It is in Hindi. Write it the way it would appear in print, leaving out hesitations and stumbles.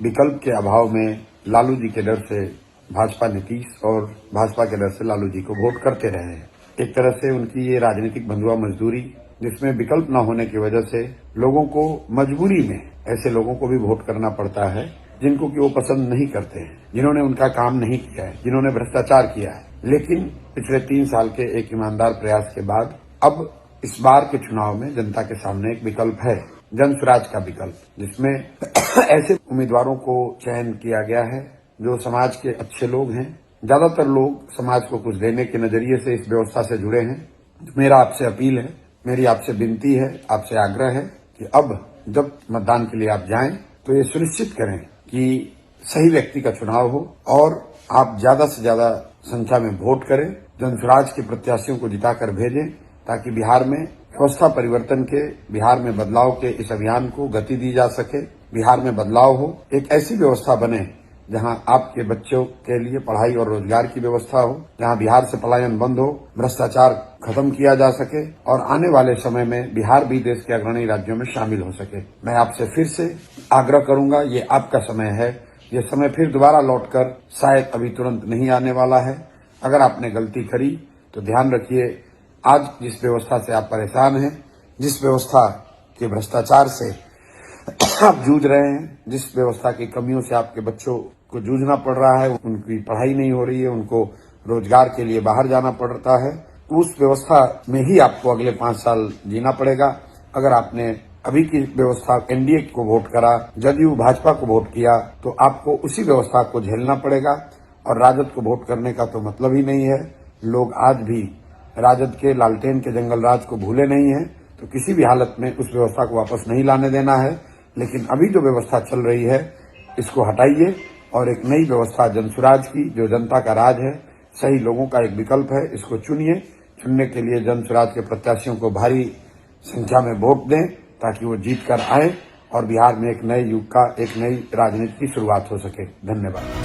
विकल्प के अभाव में लालू जी के डर से भाजपा नीतीश और भाजपा के डर से लालू जी को वोट करते रहे हैं। एक तरह से उनकी ये राजनीतिक बंधुआ मजदूरी, जिसमें विकल्प न होने की वजह से लोगों को मजबूरी में ऐसे लोगों को भी वोट करना पड़ता है जिनको कि वो पसंद नहीं करते हैं, जिन्होंने उनका काम नहीं किया है, जिन्होंने भ्रष्टाचार किया है। लेकिन पिछले 3 साल के एक ईमानदार प्रयास के बाद अब इस बार के चुनाव में जनता के सामने एक विकल्प है, जन स्वराज का विकल्प, जिसमें ऐसे उम्मीदवारों को चयन किया गया है जो समाज के अच्छे लोग हैं। ज्यादातर लोग समाज को कुछ देने के नजरिए से इस व्यवस्था से जुड़े हैं। मेरा आपसे अपील है, मेरी आपसे विनती है, आपसे आग्रह है कि अब जब मतदान के लिए आप जाएं तो ये सुनिश्चित करें कि सही व्यक्ति का चुनाव हो और आप ज्यादा से ज्यादा संख्या में वोट करें, जन स्वराज के प्रत्याशियों को जिताकर भेजें, ताकि बिहार में व्यवस्था परिवर्तन के, बिहार में बदलाव के इस अभियान को गति दी जा सके, बिहार में बदलाव हो, एक ऐसी व्यवस्था बने जहां आपके बच्चों के लिए पढ़ाई और रोजगार की व्यवस्था हो, जहां बिहार से पलायन बंद हो, भ्रष्टाचार खत्म किया जा सके और आने वाले समय में बिहार भी देश के अग्रणी राज्यों में शामिल हो सके। मैं आपसे फिर से आग्रह करूंगा, ये आपका समय है, ये समय फिर दोबारा लौटकर शायद अभी तुरंत नहीं आने वाला है। अगर आपने गलती करी तो ध्यान रखिए, आज जिस व्यवस्था से आप परेशान हैं, जिस व्यवस्था के भ्रष्टाचार से आप जूझ रहे हैं, जिस व्यवस्था की कमियों से आपके बच्चों को जूझना पड़ रहा है, उनकी पढ़ाई नहीं हो रही है, उनको रोजगार के लिए बाहर जाना पड़ता है, उस व्यवस्था में ही आपको अगले 5 साल जीना पड़ेगा। अगर आपने अभी की व्यवस्था एनडीए को वोट करा, जदयू भाजपा को वोट किया, तो आपको उसी व्यवस्था को झेलना पड़ेगा। और राजद को वोट करने का तो मतलब ही नहीं है। लोग आज भी राजद के लालटेन के जंगल राज को भूले नहीं है, तो किसी भी हालत में उस व्यवस्था को वापस नहीं लाने देना है। लेकिन अभी जो व्यवस्था चल रही है, इसको हटाइए और एक नई व्यवस्था जन स्वराज की, जो जनता का राज है, सही लोगों का एक विकल्प है, इसको चुनिए। चुनने के लिए जन स्वराज के प्रत्याशियों को भारी संख्या में वोट दें, ताकि वो जीत कर आए और बिहार में एक नए युग का, एक नई राजनीति की शुरुआत हो सके। धन्यवाद।